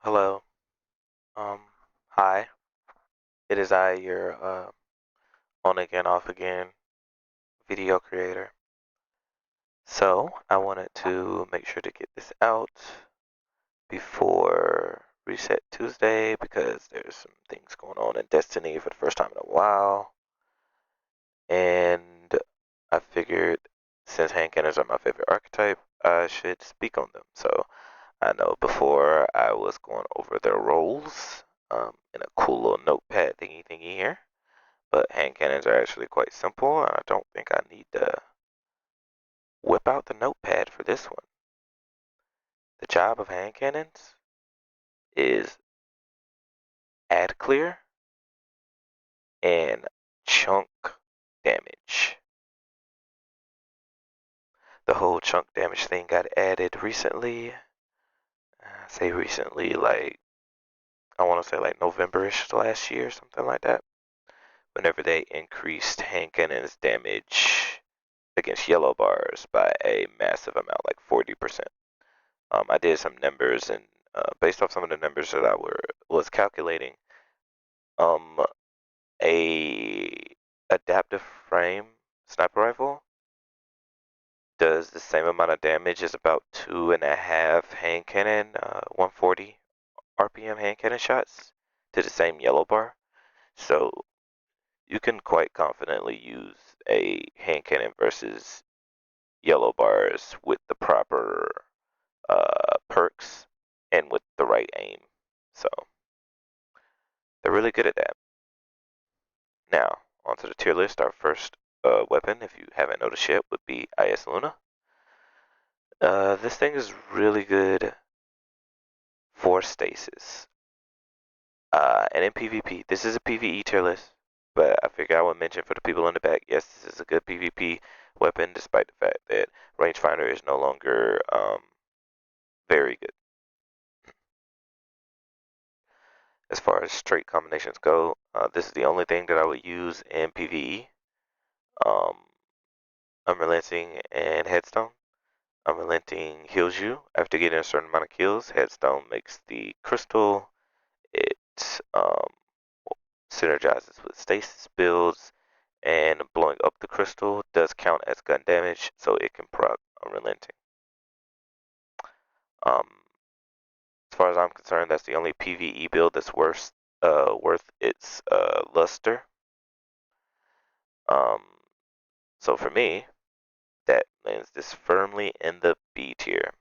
Hello. Um, Hi. It is I, your on again, off again video creator. So I wanted to make sure to get this out before Reset Tuesday because there's some things going on in Destiny for the first time in a while, and I figured since hand cannons are my favorite archetype, I should speak on them. So I know before I was going over their roles in a cool little notepad thingy here. But hand cannons are actually quite simple, and I don't think I need to whip out the notepad for this one. The job of hand cannons is add clear and chunk damage. The whole chunk damage thing got added recently. I say recently, like I want to say like November-ish last year, something like that. Whenever they increased hand cannons damage against yellow bars by a massive amount, like 40%. I did some numbers, and based off some of the numbers that I was calculating, um, a adaptive frame sniper rifle does the same amount of damage as about 2.5 hand cannon, 140 RPM hand cannon shots to the same yellow bar. So you can quite confidently use a hand cannon versus yellow bars with the proper perks and with the right aim. So they're really good at that. Now, onto the tier list. Our first weapon, if you haven't noticed yet, would be IS Luna. This thing is really good for stasis. And in PvP, this is a PvE tier list, but I figure I would mention for the people in the back, yes, this is a good PvP weapon, despite the fact that rangefinder is no longer very good. As far as straight combinations go, this is the only thing that I would use in PvE. Um, Unrelenting and Headstone. Unrelenting heals you after getting a certain amount of kills. Headstone makes the crystal. It synergizes with stasis builds, and blowing up the crystal does count as gun damage, so it can proc Unrelenting. As far as I'm concerned, that's the only PvE build that's worth its luster. Um, so for me, that lands this firmly in the B tier.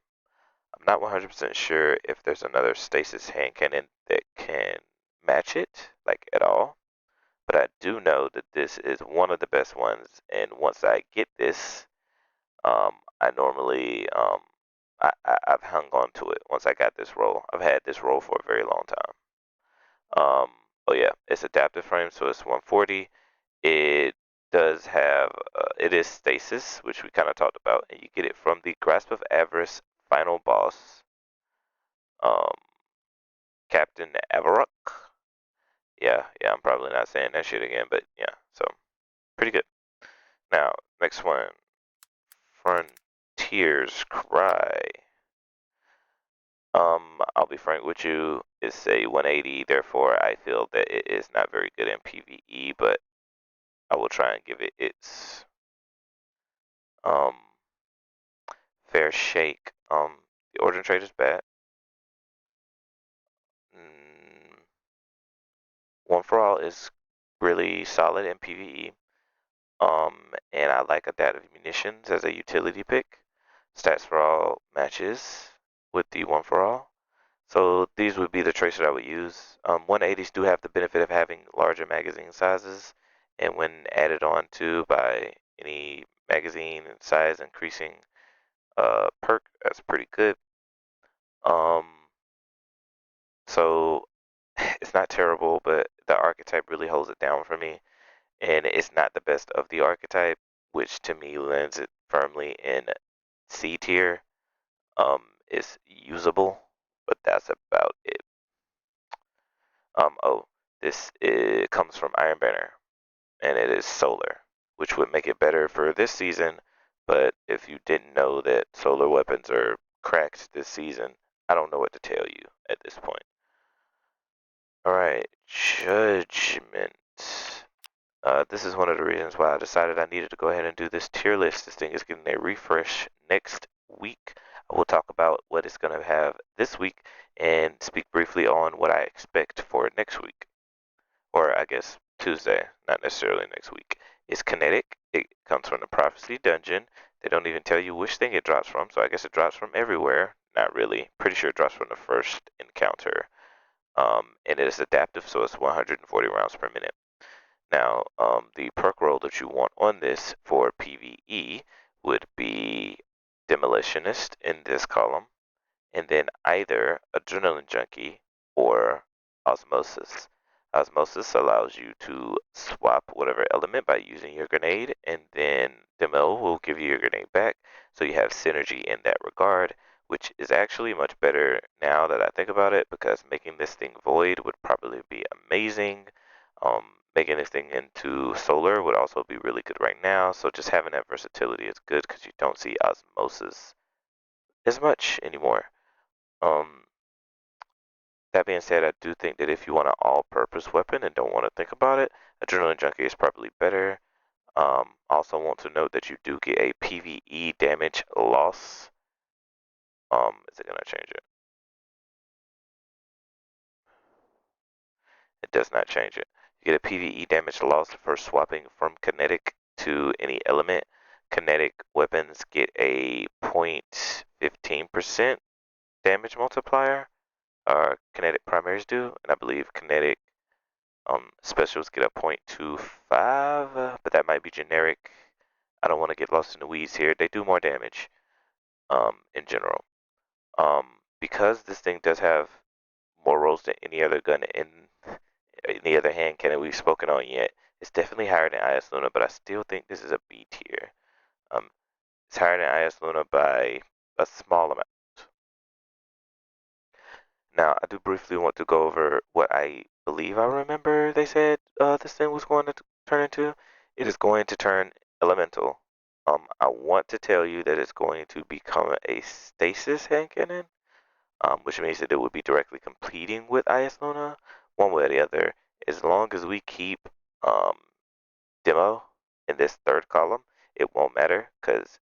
I'm not 100% sure if there's another stasis hand cannon that can match it, like at all, but I do know that this is one of the best ones, and once I get this, I normally, I've hung on to it once I got this roll. I've had this roll for a very long time. Oh yeah, it's adaptive frame, so it's 140. It does have, it is stasis, which we kind of talked about, and you get it from the Grasp of Avarice final boss, um, Captain Avarok. Yeah, I'm probably not saying that shit again, but yeah, so pretty good. Now, next one, Frontier's Cry. I'll be frank with you, it's a 180, therefore I feel that it is not very good in PvE, but I will try and give it its um fair shake. The Origin Trade is bad. Mm, One for All is really solid in PvE. And I like Adaptive Munitions as a utility pick. Stats for All matches with the One for All. So these would be the traits that I would use. 180s do have the benefit of having larger magazine sizes, and when added on to by any magazine size increasing perk, that's pretty good. Um, so it's not terrible, but the archetype really holds it down for me, and it's not the best of the archetype, which to me lands it firmly in C tier. It's usable, but that's about it. Oh, comes from Iron Banner, and it is solar, which would make it better for this season. But if you didn't know that solar weapons are cracked this season, I don't know what to tell you at this point. All right, Judgment. This is one of the reasons why I decided I needed to go ahead and do this tier list. This thing is getting a refresh next week. I will talk about what it's going to have this week and speak briefly on what I expect for next week. Or I guess Tuesday, not necessarily next week. It's kinetic. It comes from the Prophecy Dungeon. They don't even tell you which thing it drops from, so I guess it drops from everywhere. Not really. Pretty sure it drops from the first encounter. And it is adaptive, so it's 140 rounds per minute. Now, the perk roll that you want on this for PvE would be Demolitionist in this column, and then either Adrenaline Junkie or Osmosis. Osmosis allows you to swap whatever element by using your grenade, and then Demo will give you your grenade back, so you have synergy in that regard, which is actually much better now that I think about it, because making this thing void would probably be amazing. Making this thing into solar would also be really good right now, so just having that versatility is good because you don't see Osmosis as much anymore. Um, that being said, I do think that if you want an all-purpose weapon and don't want to think about it, Adrenaline Junkie is probably better. Also want to note that you do get a PvE damage loss. Is it gonna change it? It does not change it. You get a PvE damage loss for swapping from kinetic to any element. Kinetic weapons get a 0.15% damage multiplier. Kinetic primaries do, and I believe kinetic specials get a 0.25, but that might be generic. I don't want to get lost in the weeds here. They do more damage in general. Because this thing does have more rolls than any other gun in any other hand cannon we've spoken on yet, it's definitely higher than IS Luna, but I still think this is a B tier. It's higher than IS Luna by a small amount. Now, I do briefly want to go over what I believe I remember they said this thing was going to turn into. It is going to turn elemental. I want to tell you that it's going to become a stasis hand cannon, which means that it would be directly competing with IS Luna, one way or the other. As long as we keep um, demo in this third column, it won't matter, because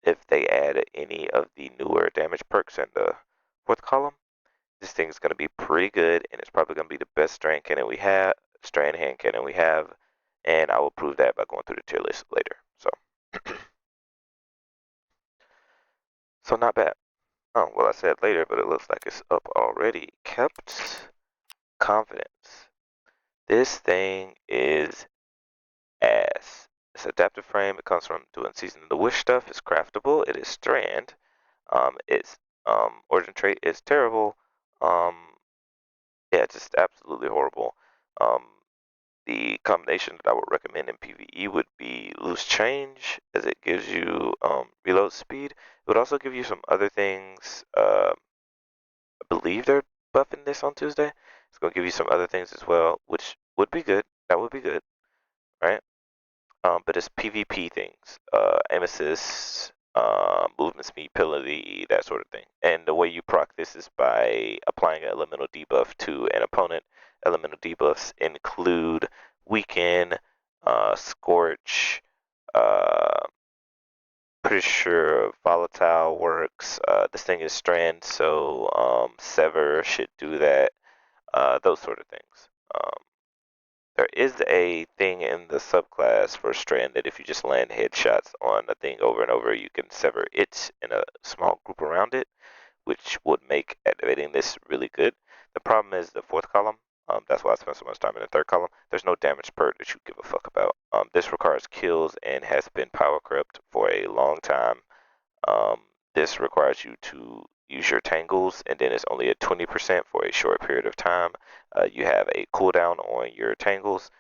if they add any of the newer damage perks in the fourth column, this thing is going to be pretty good, and it's probably going to be the best strand hand cannon we have, and I will prove that by going through the tier list later. So not bad. Oh, well, I said later, but it looks like it's up already. Kept confidence. This thing is ass. It's adaptive frame. It comes from doing Season of the Wish stuff. It's craftable. It is strand. Its origin trait is terrible. Um, yeah, just absolutely horrible. Um, the combination that I would recommend in PvE would be Loose Change, as it gives you reload speed. It would also give you some other things. I believe they're buffing this on Tuesday. It's going to give you some other things as well, which would be good. That would be good, right? But it's PvP things, aim assist, movement speed penalty, that sort of thing. And the way you proc this is by applying an elemental debuff to an opponent. Elemental debuffs include Weaken, Scorch, uh, pretty sure Volatile works. This thing is Strand, so Sever should do that. Those sort of things. There is a thing in the subclass for Strand that if you just land headshots on a thing over and over, you can sever it in a small group around it, which would make activating this really good. The problem is the fourth column. That's why I spent so much time in the third column. There's no damage perk that you give a fuck about. This requires kills and has been power crept for a long time. Um, this requires you to use your tangles, and then it's only at 20% for a short period of time. You have a cooldown on your tangles,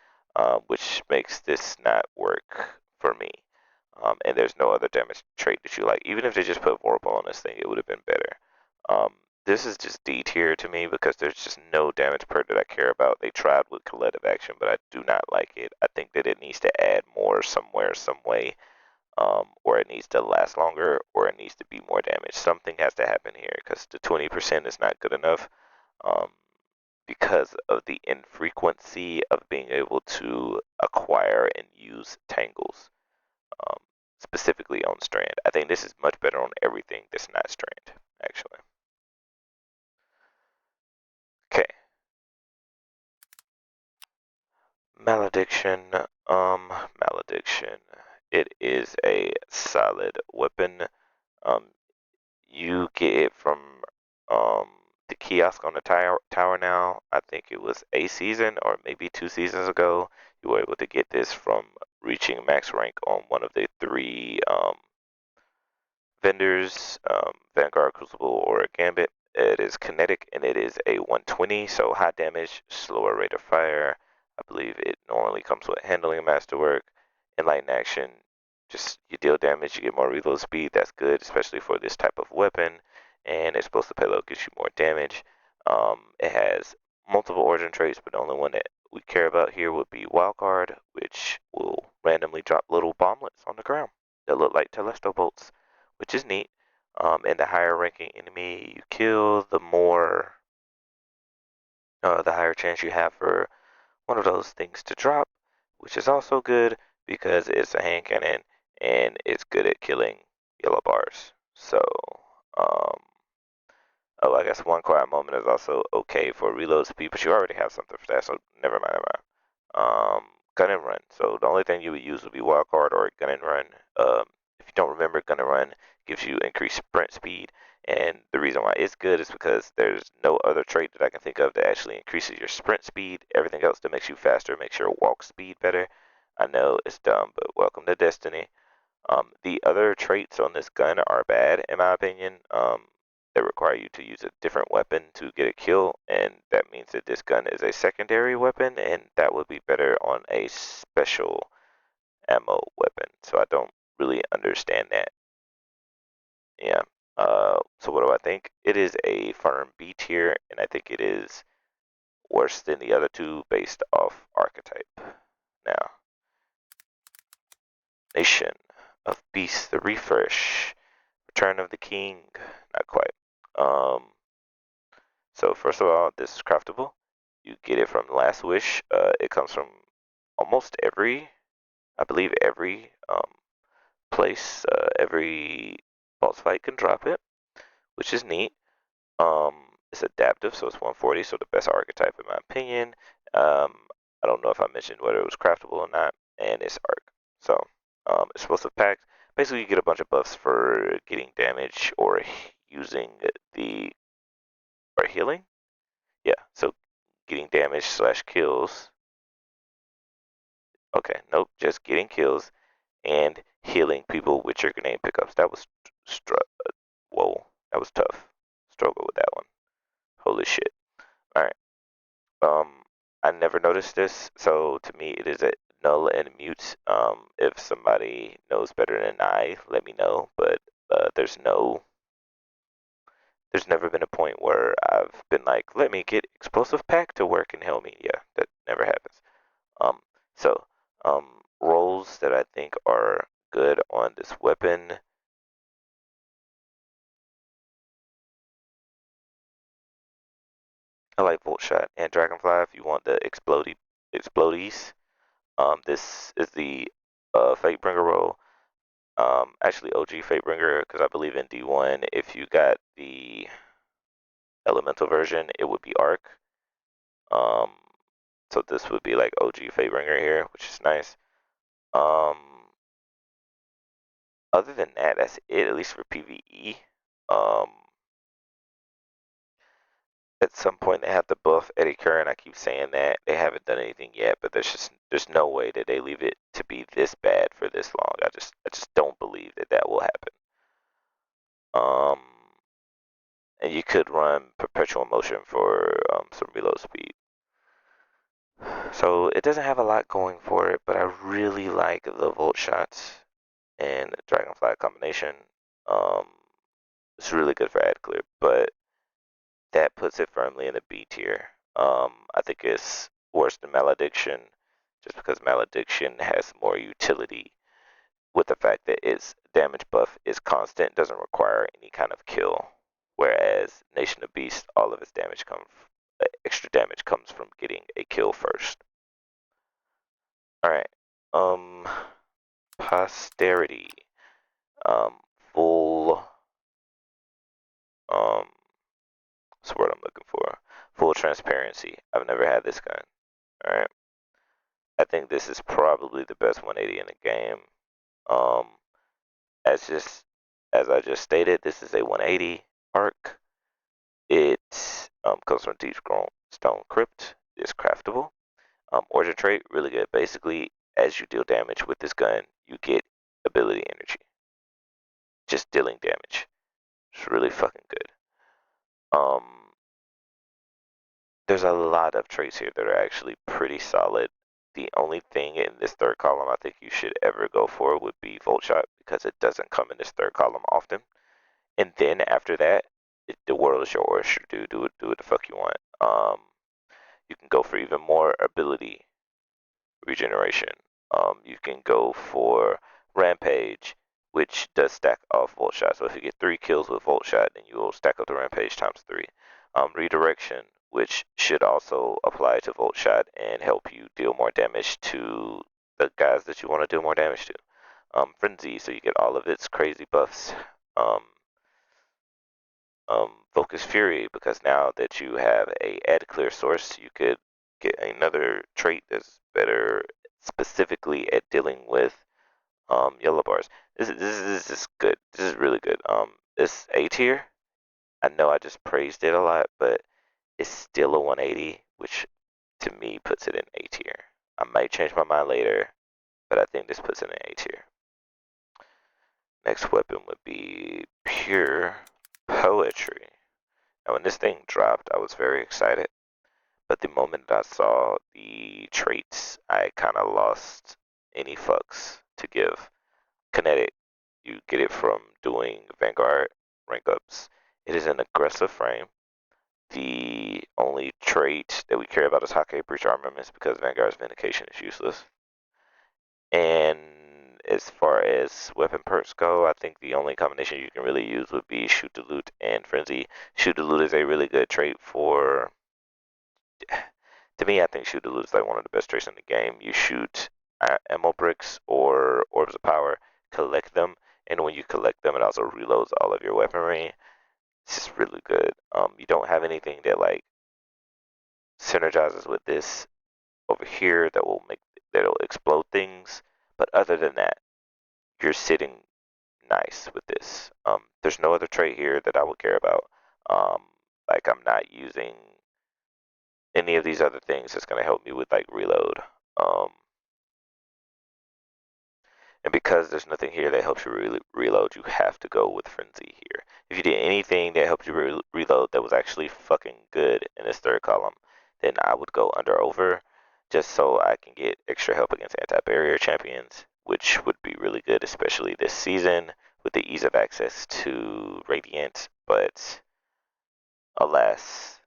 which makes this not work for me. And there's no other damage trait that you like. Even if they just put Vorpal on this thing, it would have been better. This is just D tier to me because there's just no damage perk that I care about. They tried with collective action, but I do not like it. I think that it needs to add more somewhere, some way. or it needs to last longer, or it needs to be more damage. Something has to happen here because the 20% is not good enough. Um, because of the infrequency of being able to acquire and use tangles, um, specifically on Strand. I think this is much better on everything that's not Strand, actually. Okay. Malediction. Malediction. It is a solid weapon. Um, you get it from the kiosk on the tower now. I think it was a season or maybe 2 seasons ago. You were able to get this from reaching max rank on one of the three vendors, Vanguard, Crucible, or Gambit. It is kinetic and it is a 120, so high damage, slower rate of fire. I believe it normally comes with handling masterwork. Enlightened action, just you deal damage, you get more reload speed. That's good, especially for this type of weapon. And explosive payload gives you more damage. It has multiple origin traits, but the only one that we care about here would be Wildcard, which will randomly drop little bomblets on the ground that look like Telesto bolts, which is neat. And the higher ranking enemy you kill, the higher chance you have for one of those things to drop, which is also good because it's a hand cannon and it's good at killing yellow bars. So, um, oh, I guess one quiet moment is also okay for reload speed, but you already have something for that, so never mind, never mind. Gun and run. So the only thing you would use would be wild card or gun and run. If you don't remember, gun and run gives you increased sprint speed, and the reason why it's good is because there's no other trait that I can think of that actually increases your sprint speed. Everything else that makes you faster makes your walk speed better. I know it's dumb, but welcome to Destiny. The other traits on this gun are bad, in my opinion. They require you to use a different weapon to get a kill, and that means that this gun is a secondary weapon, and that would be better on a special ammo weapon. So I don't really understand that. Yeah. So what do I think? It is a firm B tier, and I think it is worse than the other two based off archetype. Now, Nation of Beasts, the refresh. Return of the King. Not quite. So first of all, this is craftable. You get it from Last Wish. It comes from almost every, I believe every place, every boss fight can drop it, which is neat. It's adaptive, so it's 140, so the best archetype in my opinion. Um, I don't know if I mentioned whether it was craftable or not, and it's arc. So it's supposed to pack. Basically, you get a bunch of buffs for getting damage or using the or healing. Yeah, so getting damage slash kills. Okay, nope, just getting kills and healing people with your grenade pickups. That was whoa, that was tough. Struggle with that one. Holy shit. All right. I never noticed this, so to me it is a null and mute. If somebody knows better than I, let me know. But there's never been a point where I've been like, let me get explosive pack to work and help me. Yeah, that never happens. Um, so roles that I think are good on this weapon. I like Volt Shot and Dragonfly if you want the explodies. This is the Fatebringer role. Actually OG Fatebringer because I believe in D1 if you got the elemental version it would be Arc. Um, so this would be like OG Fatebringer here, which is nice. Um, Other than that, that's it at least for PvE. Um, at some point they have to buff Eddie Curran. I keep saying that they haven't done anything yet, but there's no way that they leave it to be this bad for this long. I just don't believe that that will happen. Um, and you could run perpetual motion for some reload speed. So it doesn't have a lot going for it, but I really like the Volt Shots and Dragonfly combination. Um, it's really good for ad clear, but that puts it firmly in the B tier. I think it's worse than Malediction, just because Malediction has more utility with the fact that its damage buff is constant, doesn't require any kind of kill. Whereas Nation of Beast, all of its damage comes, extra damage comes from getting a kill first. All right. Posterity. Full. What's the word I'm looking for? Full transparency. I've never had this gun. All right. I think this is probably the best 180 in the game. Um, as I just stated, this is a 180 arc. It comes from Deep Stone Crypt. It's craftable. Origin trait, really good. Basically, as you deal damage with this gun, you get ability energy. Just dealing damage. It's really fucking good. There's a lot of traits here that are actually pretty solid. The only thing in this third column I think you should ever go for would be Volt Shot because it doesn't come in this third column often. And then after that, the world is your oyster. Do what the fuck you want. You can go for even more ability regeneration. You can go for Rampage, which does stack off Volt Shot. So if you get 3 kills with Volt Shot, then you will stack up the Rampage times 3. Redirection, which should also apply to Volt Shot and help you deal more damage to the guys that you want to deal more damage to. Frenzy, so you get all of its crazy buffs. Focus Fury, because now that you have a add clear source, you could get another trait that's better specifically at dealing with yellow bars. This is good. This is really good. It's A tier. I know I just praised it a lot, but it's still a 180, which to me puts it in A tier. I might change my mind later, but I think this puts it in A tier. Next weapon would be Pure Poetry. Now, when this thing dropped, I was very excited. But the moment I saw the traits, I kind of lost any fucks to give. Kinetic, you get it from doing Vanguard rank ups. It is an aggressive frame. The only trait that we care about is Hake Breach Armaments because Vanguard's Vindication is useless. And as far as weapon perks go, I think the only combination you can really use would be Shoot to Loot and Frenzy. Shoot to Loot is a really good trait for. To me, I think Shoot to Loot is like one of the best traits in the game. You shoot ammo bricks or orbs of power, collect them, and when you collect them, it also reloads all of your weaponry. It's just really good. You don't have anything that like synergizes with this over here that'll explode things, but other than that, you're sitting nice with this. There's no other trait here that I would care about. Like I'm not using any of these other things that's gonna help me with like reload. Um, and because there's nothing here that helps you reload, you have to go with Frenzy here. If you did anything that helped you reload that was actually fucking good in this third column, then I would go under over just so I can get extra help against anti-barrier champions, which would be really good, especially this season with the ease of access to Radiant. But alas,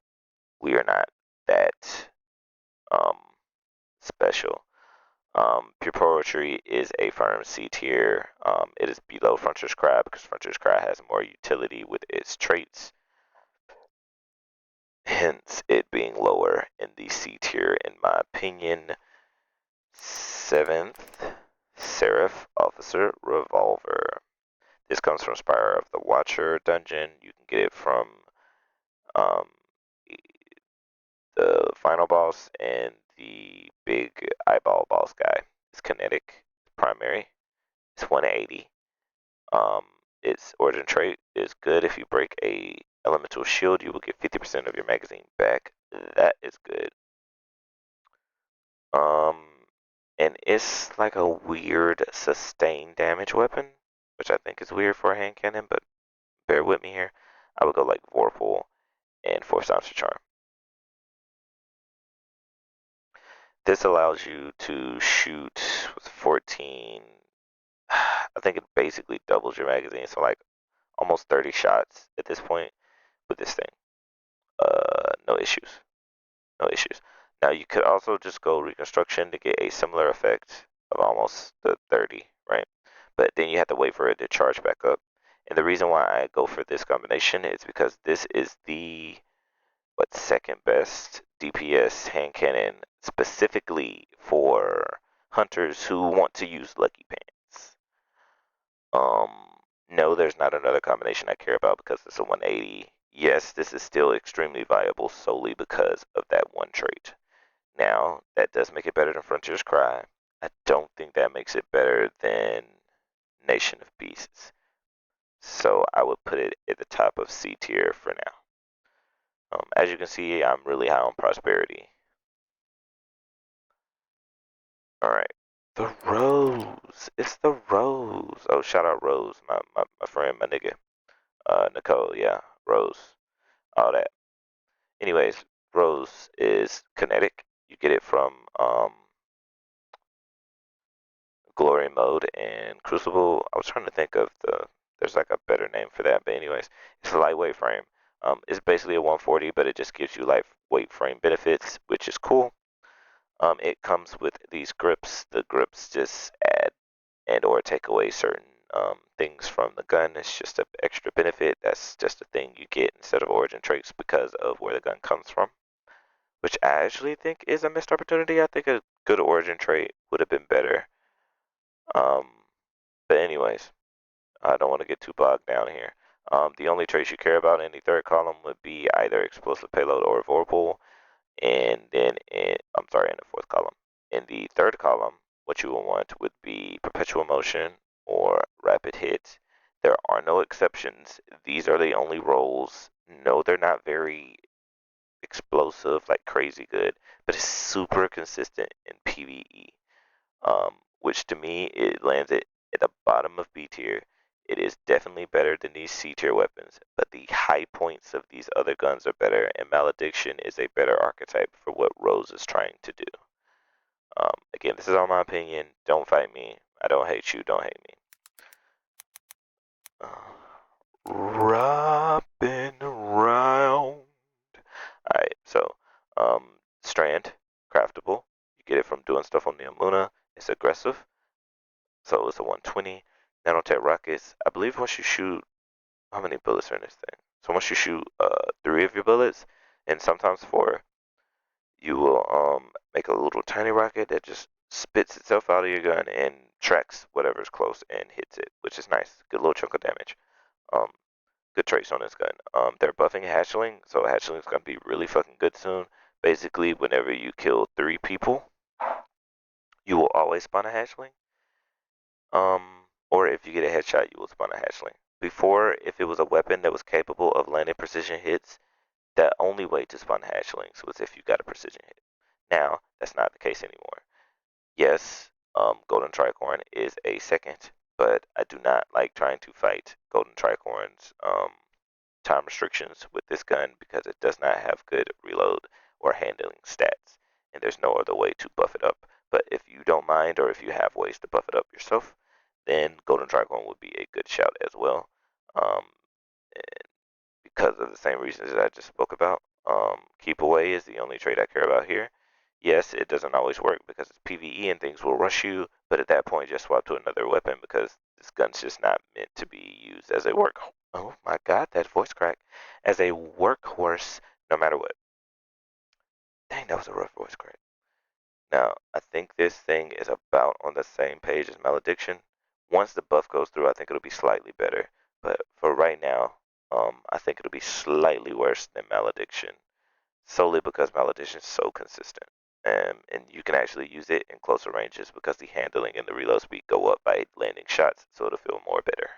we are not that um, special. Pure Poetry is a firm C tier. It is below Frontier's Cry because Frontier's Cry has more utility with its traits, hence it being lower in the C tier in my opinion. 7th, Seraph Officer Revolver. This comes from Spire of the Watcher dungeon. You can get it from um, the final boss and the big eyeball boss guy. It's kinetic, primary. It's 180. Um, its origin trait is good. If you break a elemental shield, you will get 50% of your magazine back. That is good. Um, and it's like a weird sustained damage weapon, which I think is weird for a hand cannon, but bear with me here. I would go like Vorpal and Force Ounce Charm. This allows you to shoot with 14. I think it basically doubles your magazine, so like almost 30 shots at this point with this thing. No issues. No issues. Now you could also just go Reconstruction to get a similar effect of almost the 30, right? but then you have to wait for it to charge back up. And the reason why I go for this combination is because this is the second best DPS hand cannon specifically for hunters who want to use Lucky Pants. No, there's not another combination I care about because it's a 180. Yes, this is still extremely viable solely because of that one trait. Now, that does make it better than Frontier's Cry. I don't think that makes it better than Nation of Beasts. So I would put it at the top of C tier for now. As you can see, I'm really high on Prosperity. Alright. The Rose. It's the Rose. Oh, shout out Rose, my friend, my nigga. Nicole, yeah. Rose. All that. Anyways, Rose is kinetic. You get it from Glory Mode and Crucible. I was trying to think of there's like a better name for that, but anyways, it's a lightweight frame. It's basically a 140, but it just gives you lightweight frame benefits, which is cool. It comes with these grips. The grips just add and or take away certain things from the gun. It's just an extra benefit. That's just a thing you get instead of origin traits because of where the gun comes from, which I actually think is a missed opportunity. I think a good origin trait would have been better. Um, but anyways, I don't want to get too bogged down here. The only traits you care about in the third column would be either explosive payload or vorpal, and then I'm sorry, in the fourth column. In the third column, what you will want would be perpetual motion or rapid hit. There are no exceptions. These are the only roles. No, they're not very explosive, like crazy good, but it's super consistent in PvE. Which to me it lands it at the bottom of B tier. It is definitely better than these C tier weapons, but the high points of these other guns are better, and Malediction is a better archetype for what Rose is trying to do. Again, this is all my opinion. Don't fight me. I don't hate you. Don't hate me. Robin round. Alright, so Strand, craftable. You get it from doing stuff on the Amuna. It's aggressive, so it's a 120. Nanotech rockets. I believe once you shoot, how many bullets are in this thing? So once you shoot 3 of your bullets, and sometimes 4, you will make a little tiny rocket that just spits itself out of your gun and tracks whatever's close and hits it, which is nice. Good little chunk of damage. Um, Good traits on this gun. They're buffing Hatchling, so Hatchling's gonna be really fucking good soon. Basically, whenever you kill 3 people, you will always spawn a Hatchling. Or if you get a headshot, you will spawn a Hatchling. Before, if it was a weapon that was capable of landing precision hits, the only way to spawn hatchlings was if you got a precision hit. Now, that's not the case anymore. Yes, Golden Tricorn is a second, but I do not like trying to fight Golden Tricorn's time restrictions with this gun because it does not have good reload or handling stats, and there's no other way to buff it up. But if you don't mind, or if you have ways to buff it up yourself, then Golden Tricorn would be a good shout as well. And because of the same reasons that I just spoke about. Keep away is the only trait I care about here. Yes, it doesn't always work because it's PvE and things will rush you, but at that point, just swap to another weapon because this gun's just not meant to be used as a work. Oh my god, that voice crack. As a workhorse, no matter what. Dang, that was a rough voice crack. Now, I think this thing is about on the same page as Malediction. Once the buff goes through, I think it'll be slightly better. But for right now, I think it'll be slightly worse than Malediction, solely because Malediction is so consistent. And you can actually use it in closer ranges because the handling and the reload speed go up by landing shots, so it'll feel more better.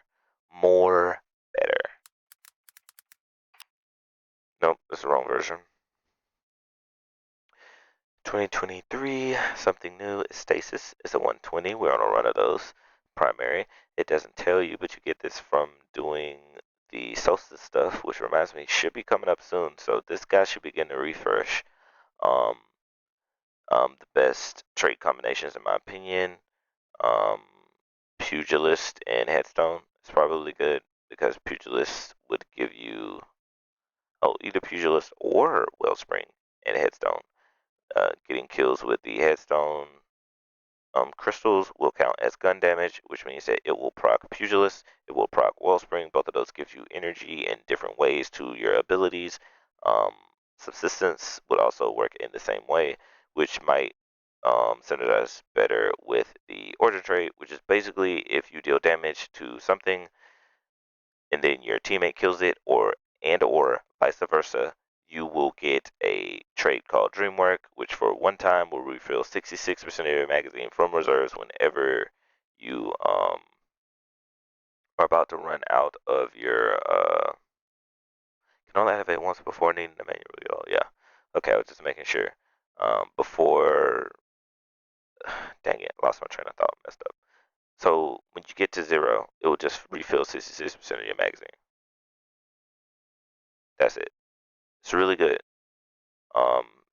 More better. Nope, that's the wrong version. 2023, something new is Stasis. It's a 120. We're on a run of those. Primary. It doesn't tell you, but you get this from doing the Solstice stuff, which reminds me, should be coming up soon. So this guy should begin to refresh. Um, the best trait combinations, in my opinion, um, Pugilist and Headstone is probably good because Pugilist would give you, either Pugilist or Wellspring and Headstone. Getting kills with the Headstone Crystals will count as gun damage, which means that it will proc Pugilist, it will proc Wellspring. Both of those gives you energy in different ways to your abilities. Um, Subsistence would also work in the same way, which might synergize better with the Origin trait, which is basically if you deal damage to something and then your teammate kills it, or vice versa, you will get a trait called Dreamwork, which for one time will refill 66% of your magazine from reserves whenever you are about to run out of your can only activate once before needing the manual reload. Yeah. Okay, I was just making sure. Before dang it, lost my train of thought, messed up. So when you get to 0, it will just refill 66% of your magazine. That's it. It's really good.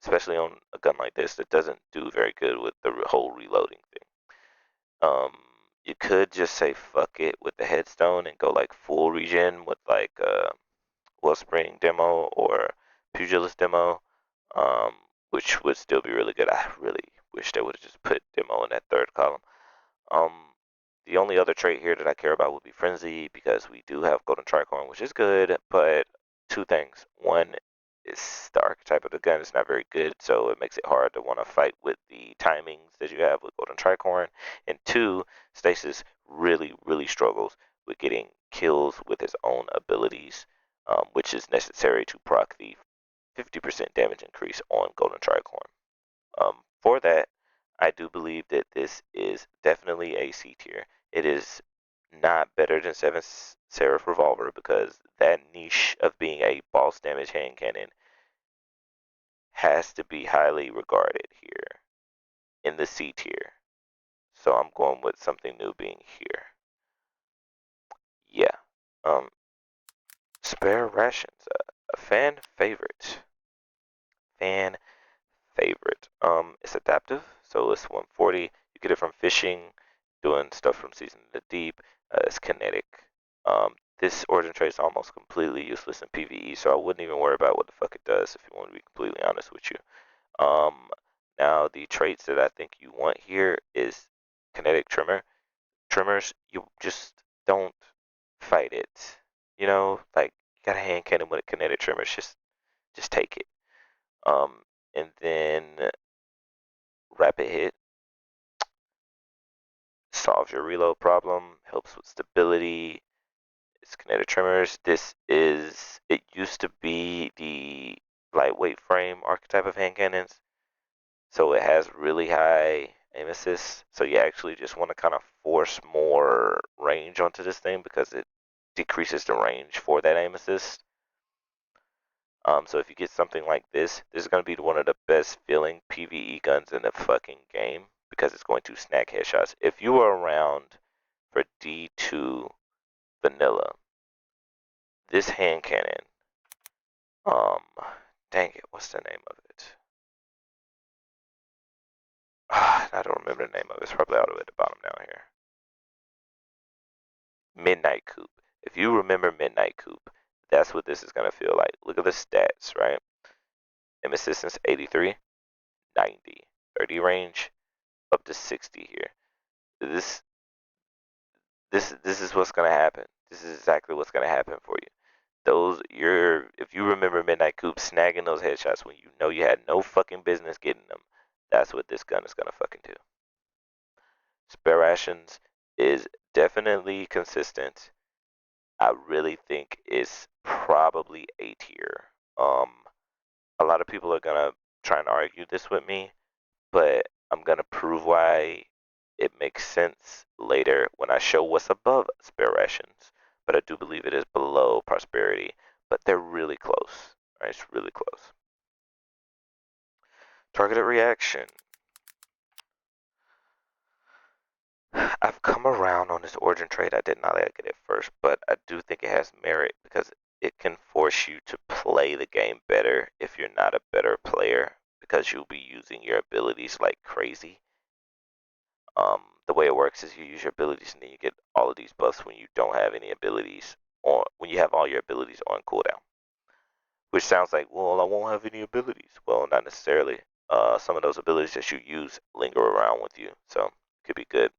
Especially on a gun like this that doesn't do very good with the whole reloading thing. You could just say fuck it with the headstone and go like full regen with like Wellspring demo or Pugilist demo, which would still be really good. I really wish they would have just put demo in that third column. Um, the only other trait here that I care about would be Frenzy because we do have Golden Tricorn, which is good, but two things. One is the archetype of the gun is not very good, so it makes it hard to want to fight with the timings that you have with Golden Tricorn. And two, Stasis really, really struggles with getting kills with his own abilities, which is necessary to proc the 50% damage increase on Golden Tricorn. For that, I do believe that this is definitely a C tier. It is not better than 7 Seraph Revolver because that niche of being a boss damage hand cannon has to be highly regarded here in the C tier. So I'm going with something new being here. Yeah. Spare Rations, a fan favorite. Fan favorite. It's adaptive, so it's 140. You get it from fishing, doing stuff from Season of the Deep. It's kinetic. This origin trait is almost completely useless in PvE, so I wouldn't even worry about what the fuck it does if you want to be completely honest with you. Um, Now the traits that I think you want here is kinetic trimmers. You just don't fight it. You know, like you got a hand cannon with a kinetic trimmers, just take it. And then rapid hit solves your reload problem, helps with stability. It's kinetic tremors. It used to be the lightweight frame archetype of hand cannons, so it has really high aim assist. So you actually just want to kind of force more range onto this thing because it decreases the range for that aim assist. So if you get something like this is going to be one of the best feeling PvE guns in the fucking game because it's going to snack headshots. If you were around for D2 vanilla, this hand cannon, um, dang it, what's the name of it? I don't remember the name of it. It's probably all the way at the bottom down here. Midnight Coupe. If you remember Midnight Coupe, that's what this is going to feel like. Look at the stats, right? Aim assistance 83, 90, 30 range, up to 60 here. This this is what's gonna happen. This is exactly what's gonna happen for you. If you remember Midnight Coupe snagging those headshots when you know you had no fucking business getting them, that's what this gun is gonna fucking do. Spare rations is definitely consistent. I really think it's probably A tier. A lot of people are gonna try and argue this with me, but I'm gonna prove why it makes sense later when I show what's above spare rations. But I do believe it is below prosperity, but they're really close. Right? It's really close. Targeted reaction. I've come around on this origin trait. I did not like it at first, but I do think it has merit because it can force you to play the game better if you're not a better player because you'll be using your abilities like crazy. The way it works is you use your abilities and then you get all of these buffs when you don't have any abilities on when you have all your abilities on cooldown. Which sounds like, well, I won't have any abilities. Well, not necessarily. Some of those abilities that you use linger around with you. So could be good.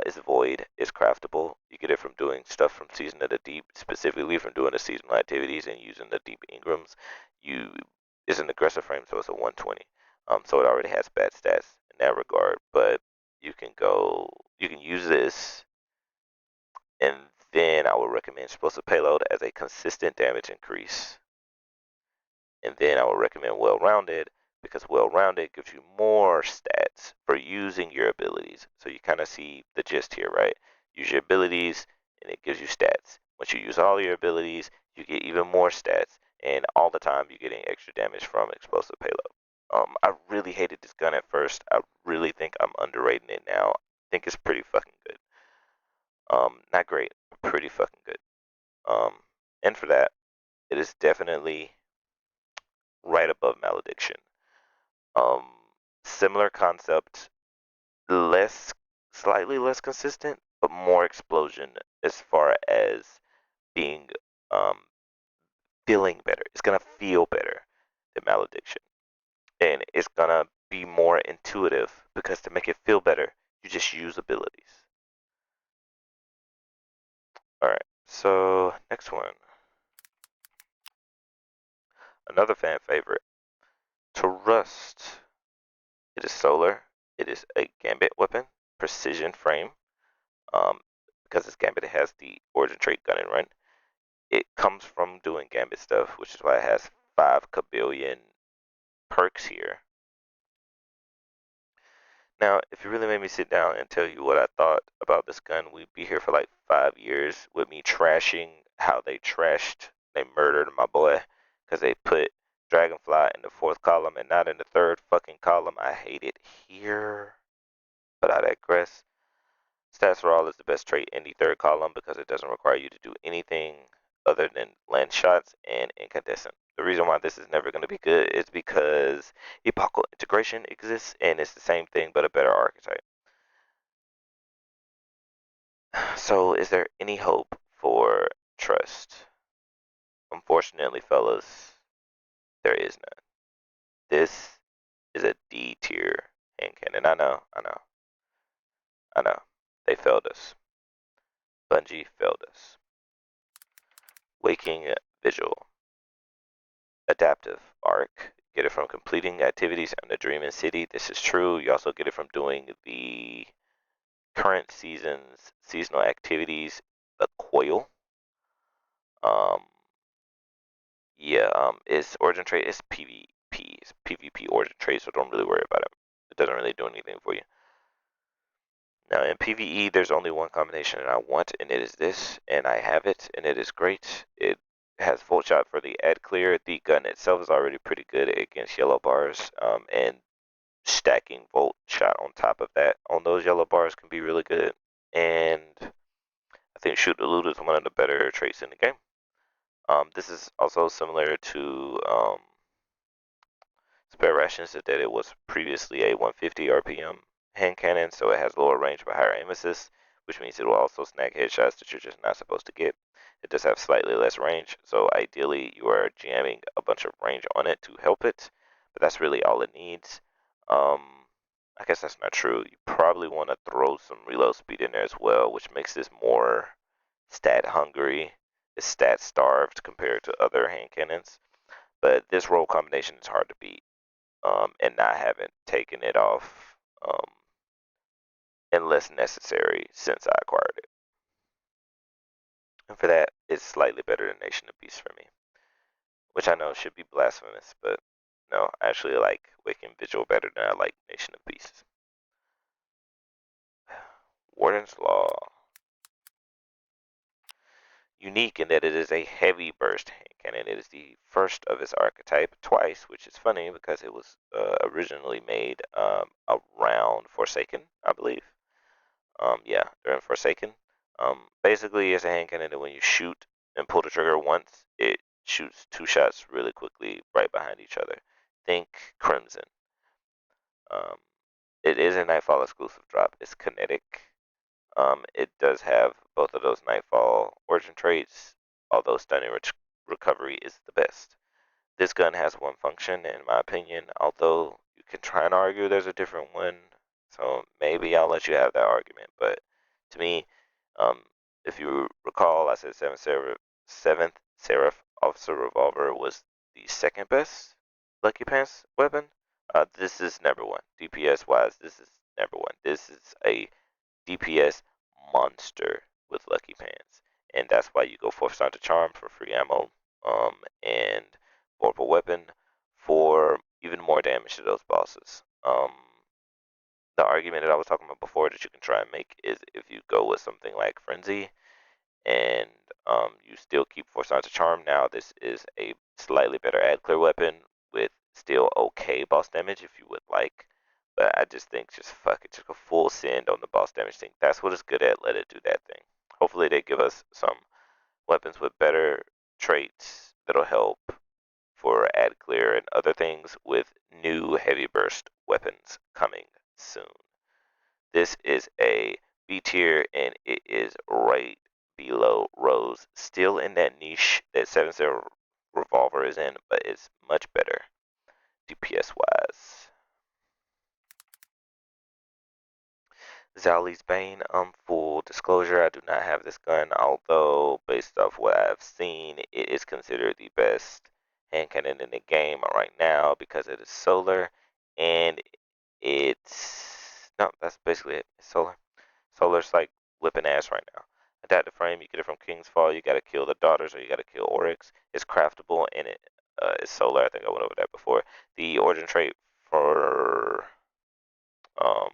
Is Void. Is craftable. You get it from doing stuff from Season of the Deep, specifically from doing the seasonal activities and using the Deep Ingrams. You is an aggressive frame, so it's a 120. So it already has bad stats in that regard, but you can use this, and then I would recommend explosive payload as a consistent damage increase. And then I would recommend well-rounded, because well-rounded gives you more stats for using your abilities. So you kind of see the gist here, right? Use your abilities and it gives you stats. Once you use all your abilities, you get even more stats, and all the time you're getting extra damage from explosive payload. I really hated this gun at first. I really think I'm underrating it now. I think it's pretty fucking good. Not great, pretty fucking good. And for that, it is definitely right above Malediction. Um, Similar concept, less, slightly less consistent, but more explosion as far as being, um, feeling better. It's gonna feel better than Malediction, and it's gonna be more intuitive because to make it feel better, you just use abilities. All right, so next one, another fan favorite, to Rust. It is solar. It is a gambit weapon, precision frame. Um, because it's gambit, it has the origin trait gun and run. It comes from doing gambit stuff, which is why it has 5 kabillion perks here. Now, if you really made me sit down and tell you what I thought about this gun, we'd be here for like 5 years with me trashing how they murdered my boy because they put Dragonfly in the 4th column and not in the 3rd fucking column. I hate it here, but I digress. Stats for all is the best trait in the 3rd column because it doesn't require you to do anything other than land shots and incandescent. The reason why this is never going to be good is because epochal integration exists and it's the same thing but a better archetype. So is there any hope for trust? Unfortunately, fellas, there is none. This is a D tier hand cannon. I know. They failed us. Bungie failed us. Waking Vigil. Adaptive arc. Get it from completing activities in the Dreaming City. This is true. You also get it from doing the current season's seasonal activities, the coil. Um, yeah, its origin trait is PvP. It's PvP origin trait, so don't really worry about it. It doesn't really do anything for you. Now in PvE, there's only one combination that I want, and it is this, and I have it, and it is great. It has Volt Shot for the ad clear. The gun itself is already pretty good against yellow bars, and stacking Volt Shot on top of that on those yellow bars can be really good. And I think Shoot the Loot is one of the better traits in the game. This is also similar to Spare Rations, that it was previously a 150 RPM hand cannon, so it has lower range but higher aim assist, which means it will also snag headshots that you're just not supposed to get. It does have slightly less range, so ideally you are jamming a bunch of range on it to help it, but that's really all it needs. I guess that's not true. You probably want to throw some reload speed in there as well, which makes this more stat hungry. It's stat starved compared to other hand cannons, but this roll combination is hard to beat, and not having taken it off unless necessary since I acquired it. And for that, it's slightly better than Nation of Beasts for me, which I know should be blasphemous, but no, I actually like Waking Vigil better than I like Nation of Beasts. Warden's Law. Unique in that it is a heavy burst hand cannon. It is the first of its archetype twice, which is funny because it was originally made around Forsaken, I believe. Yeah, during Forsaken. Basically, it's a hand cannon that when you shoot and pull the trigger once, it shoots 2 shots really quickly right behind each other. Think Crimson. Um, it is a Nightfall exclusive drop. It's kinetic. It does have both of those Nightfall origin traits, although stunning recovery is the best. This gun has one function, in my opinion, although you can try and argue there's a different one. So maybe I'll let you have that argument. But to me, um, if you recall, I said seventh Seraph Officer Revolver was the second best Lucky Pants weapon. This is number one. DPS wise, this is number one. This is a DPS monster with Lucky Pants, and that's why you go Fourth Sergeant Charm for free ammo, and Vorpal Weapon for even more damage to those bosses. The argument that I was talking about before that you can try and make is if you go with something like Frenzy and you still keep Fourth Sergeant Charm. Now this is a slightly better ad clear weapon with still okay boss damage if you would like. But I just think just fuck it, just go full send on the boss damage thing. That's what it's good at. Let it do that thing. Hopefully they give us some weapons with better traits that'll help for ad clear and other things with new heavy burst weapons coming soon. This is a B tier and it is right below Rose. Still in that niche that 7-0 Revolver is in, but it's much better DPS wise. Zhao Bane, full disclosure, I do not have this gun, although based off what I've seen, it is considered the best hand cannon in the game right now because it is solar and it's no, that's basically it. It's solar. Solar's like whipping ass right now. Adaptive frame, you get it from King's Fall. You gotta kill the daughters or you gotta kill Oryx. It's craftable and it is solar. I think I went over that before. The origin trait for um,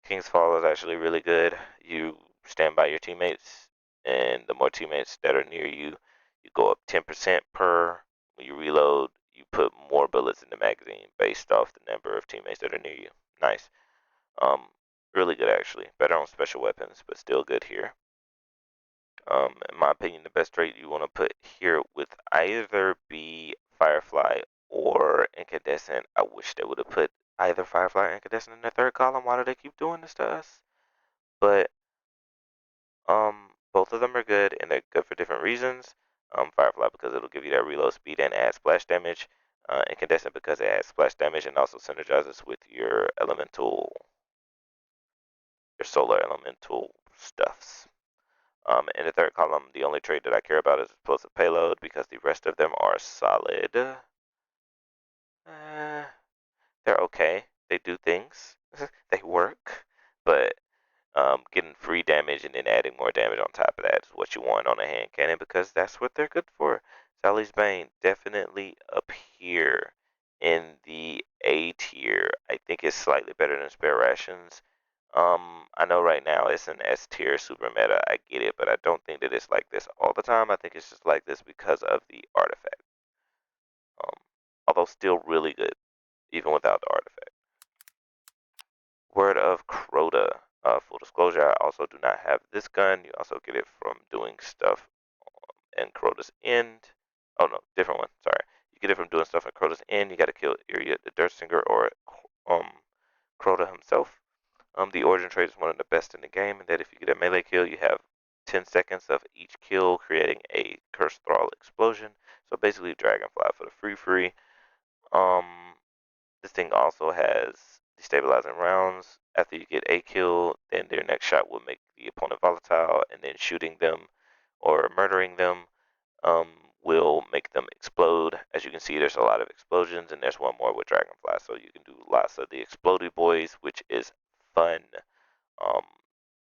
King's Fall is actually really good. You stand by your teammates, and the more teammates that are near you, you go up 10% per. When you reload, you put more bullets in the magazine based off the number of teammates that are near you. Nice. Um, Really good actually. Better on special weapons, but still good here. In my opinion, the best trait you want to put here would either be Firefly or Incandescent. I wish they would have put either Firefly or Incandescent in the third column. Why do they keep doing this to us? But both of them are good and they're good for different reasons. Firefly because it'll give you that reload speed and add splash damage. Incandescent because it adds splash damage and also synergizes with your solar elemental stuffs. In the third column, the only trait that I care about is explosive payload because the rest of them are solid. They're okay. They do things. They work. But getting free damage and then adding more damage on top of that is what you want on a hand cannon because that's what they're good for. Sally's Bane definitely up here in the A tier. I think it's slightly better than Spare Rations. I know right now it's an S tier super meta. I get it, but I don't think that it's like this all the time. I think it's just like this because of the artifact. Um, Although still really good even without the artifact. Word of Crota. Full disclosure, I also do not have this gun. You also get it from doing stuff in Crota's End. Oh no, different one. Sorry. You get it from doing stuff in Crota's End. You got to kill Iria the Dirtsinger or Crota himself. The origin trait is one of the best in the game, and that if you get a melee kill, you have 10 seconds of each kill, creating a Cursed Thrall explosion. So basically, Dragonfly for the free. Um, this thing also has destabilizing rounds. After you get a kill, then their next shot will make the opponent volatile, and then shooting them or murdering them will make them explode. As you can see, there's a lot of explosions, and there's one more with Dragonfly, so you can do lots of the explodey boys, which is fun. Um,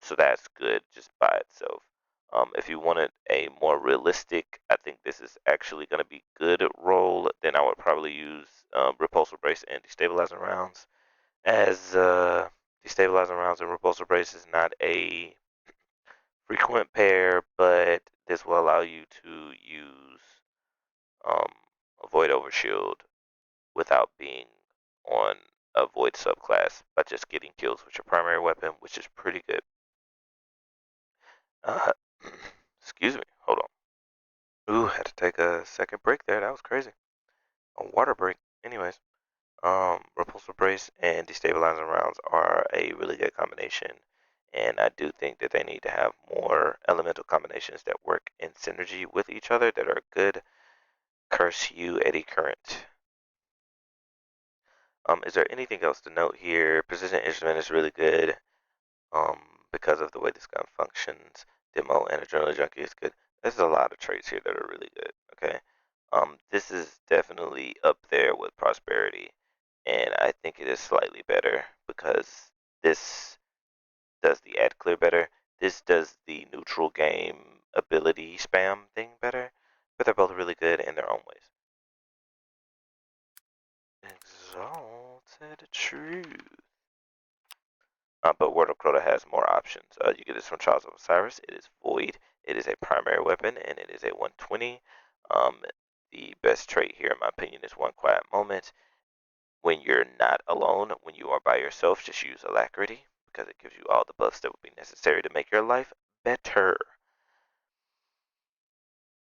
so that's good just by itself. If you wanted a more realistic, I think this is actually going to be good roll, then I would probably use Repulsor Brace and Destabilizing Rounds. As Destabilizing Rounds and Repulsor Brace is not a frequent pair, but this will allow you to use um, Avoid Overshield without being on a Void subclass by just getting kills with your primary weapon, which is pretty good. Uh, excuse me, hold on. Ooh, had to take a second break there. That was crazy. A water break. Anyways, Repulsor Brace and Destabilizing Rounds are a really good combination, and I do think that they need to have more elemental combinations that work in synergy with each other that are good. Curse you, Eddy Current. Is there anything else to note here? Precision instrument is really good because of the way this gun functions. Demo and Adrenaline Junkie is good. There's a lot of traits here that are really good. Okay. This is definitely up there with Prosperity, and I think it is slightly better because this does the ad clear better. This does the neutral game ability spam thing better, but they're both really good in their own ways. Exalted Truth. But Word of Crota has more options. You get this from Trials of Osiris. It is Void. It is a primary weapon, and it is a 120. The best trait here, in my opinion, is One Quiet Moment. When you're not alone, when you are by yourself, just use Alacrity because it gives you all the buffs that would be necessary to make your life better.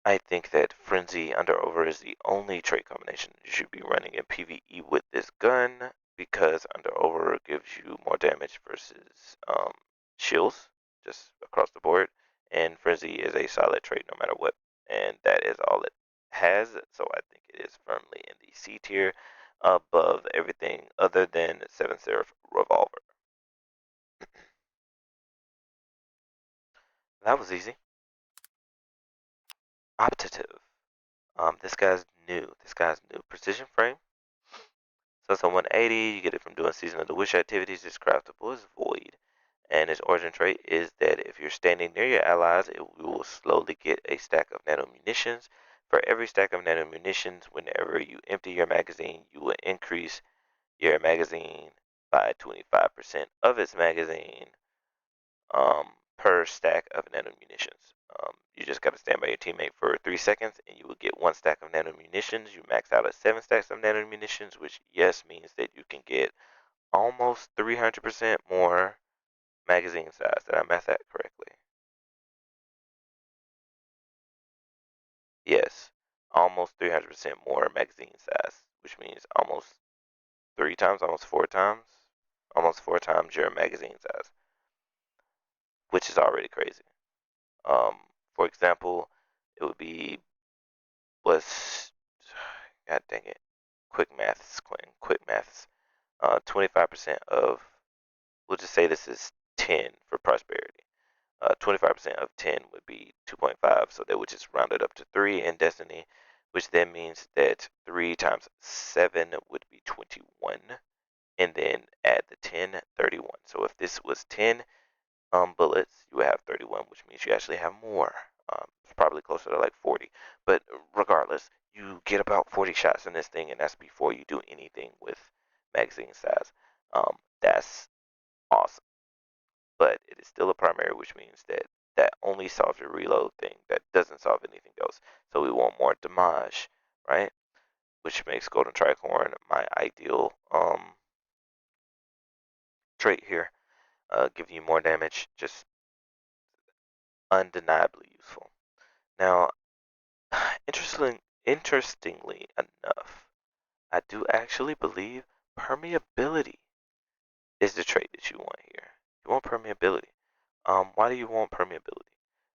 I think that Frenzy Under Over is the only trait combination you should be running in PvE with this gun because Under Over gives you more damage versus shields just across the board, and Frenzy is a solid trait no matter what, and that is all it has. So I think it is firmly in the C tier above everything other than Seven Seraph Revolver. That was easy. Optative. This guy's new. This guy's new. Precision frame. So it's a 180. You get it from doing Season of the Wish activities. It's craftable as Void. And its origin trait is that if you're standing near your allies, you will slowly get a stack of nano munitions. For every stack of nano munitions, whenever you empty your magazine, you will increase your magazine by 25% of its magazine per stack of nano munitions. You just got to stand by your teammate for 3 seconds and you will get 1 stack of nano munitions. You max out at 7 stacks of nano munitions, which, yes, means that you can get almost 300% more magazine size. Did I math that correctly? Yes, almost 300% more magazine size, which means almost 3 times, almost 4 times your magazine size, which is already crazy. For example, it would be was God dang it, quick maths, Quentin, quick maths. 25% of, we'll just say this is 10 for prosperity. 25% of 10 would be 2.5, so that would just round it up to 3 in Destiny, which then means that 3 times 7 would be 21, and then add the 10, 31. So if this was 10 bullets, you would have 31, which means you actually have more. It's probably closer to like 40. But regardless, you get about 40 shots in this thing, and that's before you do anything with magazine size. That's awesome. But it is still a primary, which means that that only solves your reload thing. That doesn't solve anything else. So we want more damage, right? Which makes Golden Tricorn my ideal trait here. Give you more damage, just undeniably useful. Now, interestingly enough, I do actually believe permeability is the trait that you want here. You want permeability. Why do you want permeability?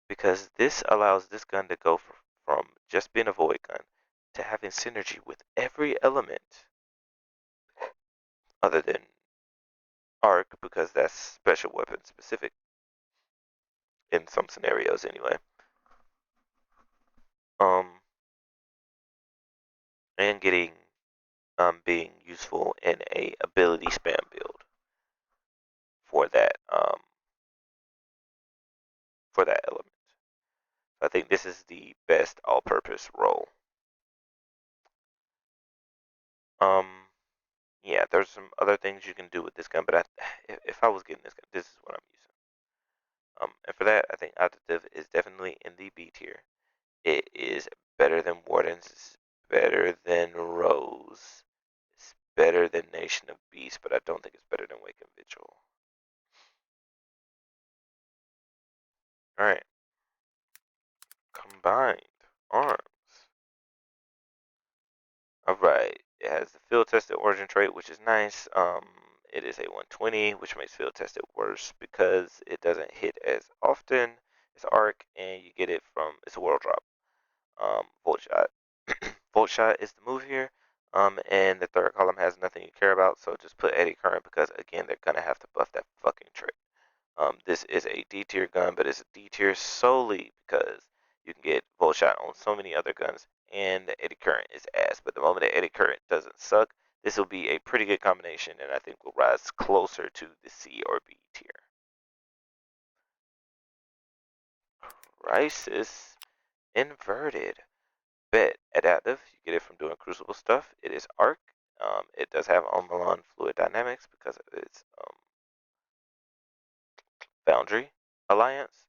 Because this allows this gun to go from just being a void gun to having synergy with every element other than arc, because that's special weapon specific in some scenarios anyway. Um, and getting being useful in a ability spam build for that element. So I think this is the best all-purpose role. Um, yeah, there's some other things you can do with this gun, but if I was getting this gun, this is what I'm using. And for that, I think Octative is definitely in the B tier. It is better than Wardens. It's better than Rose. It's better than Nation of Beasts, but I don't think it's better than Wake and Vigil. All right, combined arms. All right, it has the field tested origin trait, which is nice. It is a 120, which makes field tested worse because it doesn't hit as often. It's arc, and you get it from it's a world drop. Volt shot. Volt shot is the move here. And the third column has nothing you care about, so just put eddy current because again they're gonna have to buff that fucking trait. This is a D tier gun, but it's a D tier solely because you can get volt shot on so many other guns, and the eddy current is ass. But the moment the eddy current doesn't suck, this will be a pretty good combination, and I think will rise closer to the C or B tier. Crisis inverted. Bet adaptive. You get it from doing crucible stuff. It is arc. It does have on Milan fluid dynamics because of its Foundry Alliance.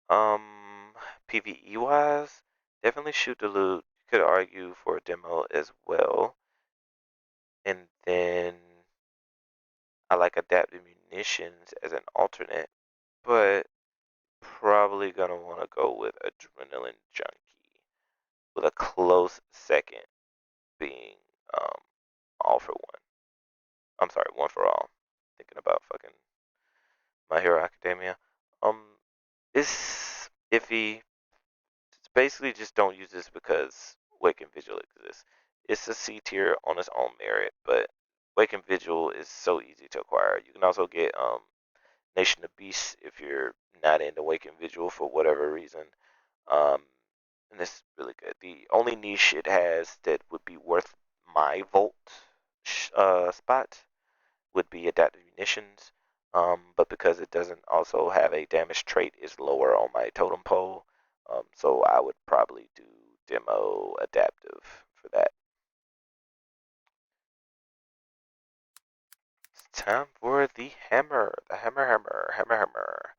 Um, PvE wise, definitely shoot the loot. You could argue for a demo as well. And then I like adaptive munitions as an alternate, but probably gonna want to go with Adrenaline Junkie, with a close second being um, All for One. I'm sorry, One for All. Thinking about fucking My Hero Academia. It's iffy. It's basically just don't use this because Wake and Vigil exists. It's a C tier on its own merit, but Wake and Vigil is so easy to acquire. You can also get Nation of Beasts if you're not into Wake and Vigil for whatever reason. Um, and it's really good. The only niche it has that would be worth my Volt spot would be adaptive munitions. But because it doesn't also have a damage trait, is lower on my totem pole. So I would probably do demo adaptive for that. It's time for the hammer. The hammer.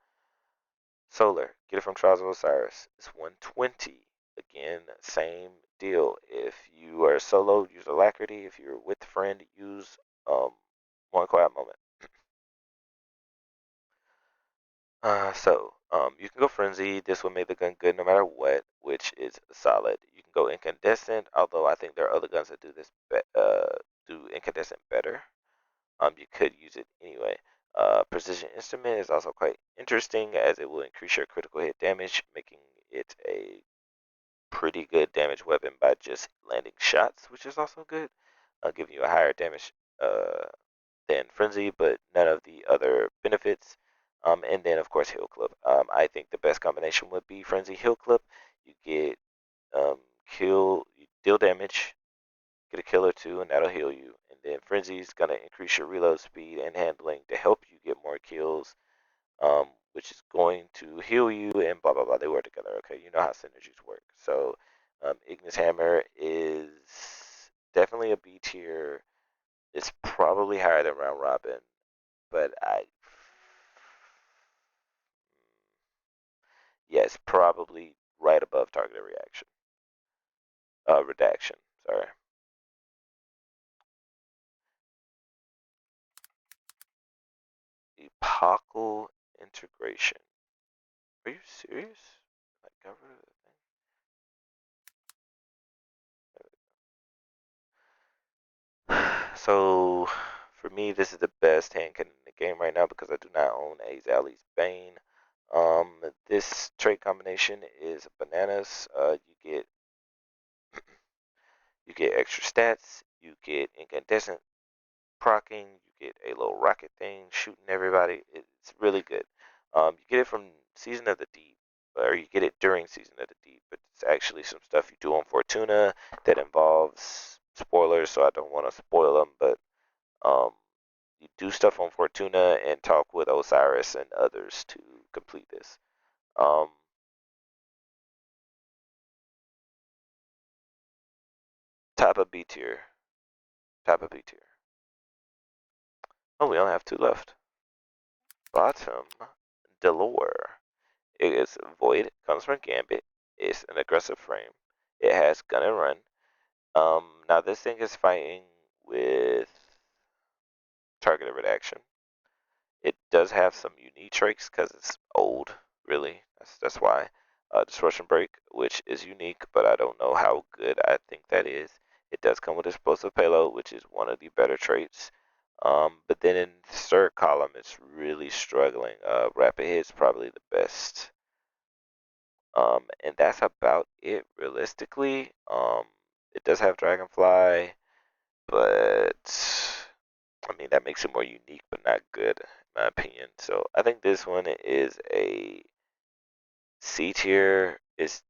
Solar. Get it from Trials of Osiris. It's 120. Again, same deal. If you are solo, use Alacrity. If you're with a friend, use One Quiet Moment. You can go Frenzy. This will make the gun good no matter what, which is solid. You can go Incandescent, although I think there are other guns that do this do Incandescent better. You could use it anyway. Precision Instrument is also quite interesting as it will increase your critical hit damage, making it a pretty good damage weapon by just landing shots, which is also good, giving you a higher damage uh, than Frenzy, but none of the other benefits. And then, of course, Heal Clip. I think the best combination would be Frenzy Heal Clip. You get you deal damage, get a kill or two, and that'll heal you. And then Frenzy is going to increase your reload speed and handling to help you get more kills, which is going to heal you and blah, blah, blah. They work together, okay? You know how synergies work. So, Ignis Hammer is definitely a B tier. It's probably higher than Round Robin, but yes, probably right above targeted reaction. Redaction, sorry. Epochal integration. Are you serious? Like, got rid of the thing? So, for me, this is the best hand cannon in the game right now because I do not own Azali's Bane. This trait combination is bananas. You get extra stats. You get incandescent procking. You get a little rocket thing shooting everybody. It's really good. You get it from Season of the Deep, or you get it during Season of the Deep, but it's actually some stuff you do on Fortuna that involves spoilers, so I don't want to spoil them, but um, you do stuff on Fortuna and talk with Osiris and others to complete this. Um, top of B tier. Top of B tier. Oh, we only have two left. Bottom, Delore. It is Void, comes from Gambit. It's an aggressive frame. It has gun and run. Now this thing is fighting with targeted redaction. It does have some unique traits because it's old, really. That's why. Disruption Break, which is unique, but I don't know how good I think that is. It does come with explosive payload, which is one of the better traits. But then in the third column, it's really struggling. Rapid Hit's probably the best. And that's about it realistically. It does have Dragonfly. think that makes it more unique, but not good, in my opinion. So I think this one is a C tier. It's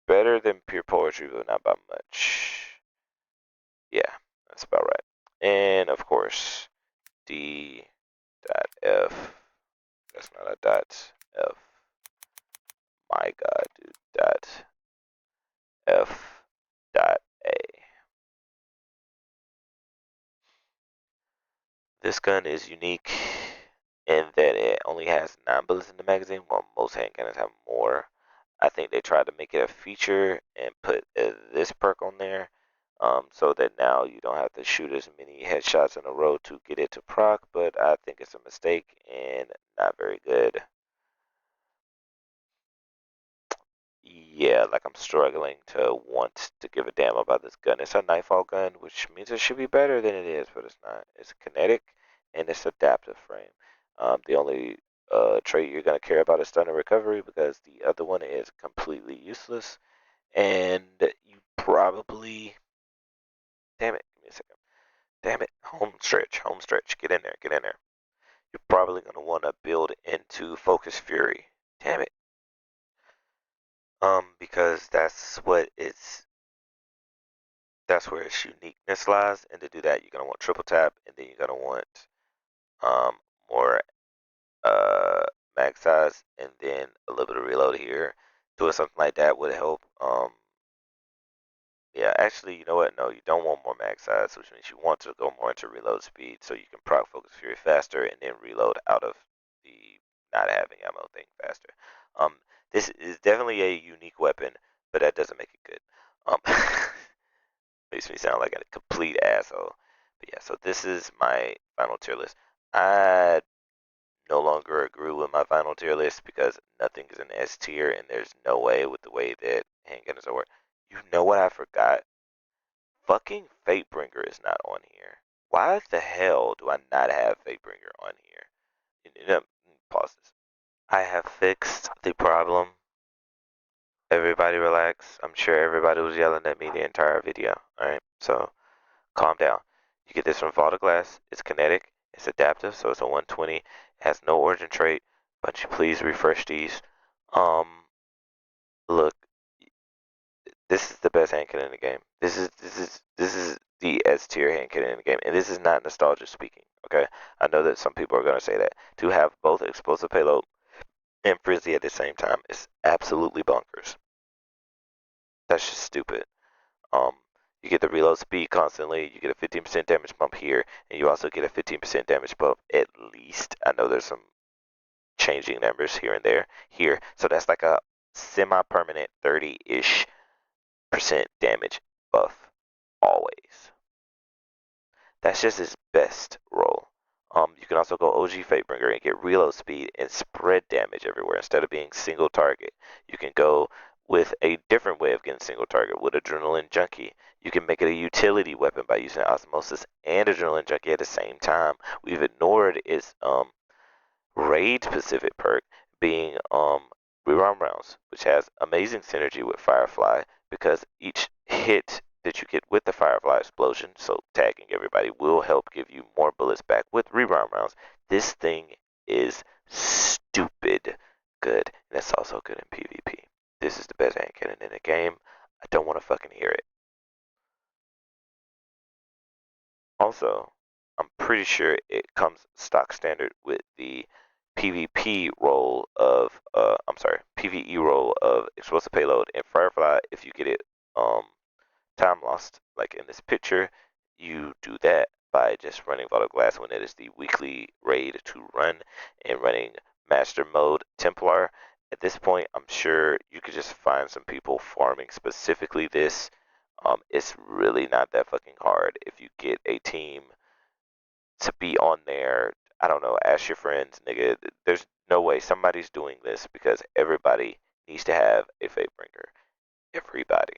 better than Pure Poetry, but not by much. Yeah, that's about right. And of course, D dot F. That's not a dot F. My God, dude. Dot F dot A. This gun is unique in that it only has 9 bullets in the magazine, while most hand cannons have more. I think they tried to make it a feature and put this perk on there, so that now you don't have to shoot as many headshots in a row to get it to proc, but I think it's a mistake and not very good. Yeah, like I'm struggling to want to give a damn about this gun. It's a Nightfall gun, which means it should be better than it is, but it's not. It's kinetic and it's adaptive frame. The only trait you're gonna care about is stun and recovery because the other one is completely useless. And you probably, damn it, give me a second. Damn it, home stretch. Get in there, get in there. You're probably gonna want to build into Focus Fury. Damn it. Because that's where its uniqueness lies, and to do that, you're gonna want triple tap, and then you're gonna want um, more mag size, and then a little bit of reload here. Doing something like that would help. Yeah, actually, you know what? No, you don't want more mag size, which means you want to go more into reload speed, so you can proc Focus Fury faster, and then reload out of the not having ammo thing faster. Um, this is definitely a unique weapon, but that doesn't make it good. Makes me sound like a complete asshole. But yeah, so this is my final tier list. I no longer agree with my final tier list because nothing is an S tier, and there's no way with the way that handgunners are work. You know what I forgot? Fucking Fatebringer is not on here. Why the hell do I not have Fatebringer on here? Pause this. I have fixed the problem. Everybody relax. I'm sure everybody was yelling at me the entire video. Alright, so calm down. You get this from Vault of Glass. It's kinetic. It's adaptive, so it's a 120. It has no origin trait. But you please refresh these. Look, this is the best hand cannon in the game. This is the S tier hand cannon in the game, and this is not nostalgia speaking. Okay, I know that some people are gonna say that to have both explosive payload and frizzy at the same time is absolutely bonkers. That's just stupid. Um, you get the reload speed constantly. You get a 15% damage bump here, and you also get a 15% damage bump at least. I know there's some changing numbers here and there here, so that's like a semi-permanent 30-ish percent damage buff always. That's just his best roll. You can also go OG Fatebringer and get reload speed and spread damage everywhere instead of being single target. You can go with a different way of getting single target with Adrenaline Junkie. You can make it a utility weapon by using Osmosis and Adrenaline Junkie at the same time. We've ignored its raid specific perk being reround rounds, which has amazing synergy with Firefly because each hit that you get with the Firefly explosion, so tagging everybody, will help give you more bullets back with reround rounds. This thing is stupid good, and it's also good in PvP. This is the best hand cannon in the game. I don't want to fucking hear it. Also, I'm pretty sure it comes stock standard with the PvP role of PvE role of explosive payload in Firefly. If you get it time lost, like in this picture, you do that by just running Vault of Glass when it is the weekly raid to run and running Master Mode Templar. At this point, I'm sure you could just find some people farming specifically this. It's really not that fucking hard if you get a team to be on there. I don't know, ask your friends, nigga. There's no way somebody's doing this because everybody needs to have a Fatebringer. Everybody.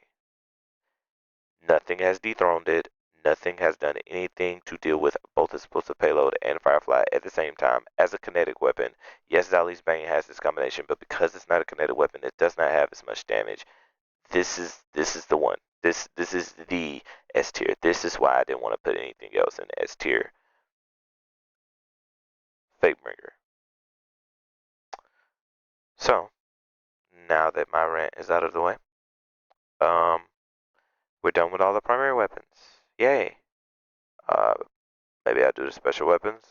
Nothing has dethroned it. Nothing has done anything to deal with both explosive payload and Firefly at the same time as a kinetic weapon. Yes, Zali's Bane has this combination, but because it's not a kinetic weapon, it does not have as much damage. This is the one. This is the S tier. This is why I didn't want to put anything else in S tier. Fatebringer. So, now that my rant is out of the way, um, we're done with all the primary weapons. Yay. Uh, maybe I'll do the special weapons.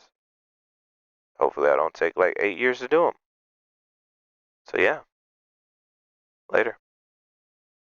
Hopefully I don't take like 8 years to do them. So yeah, later.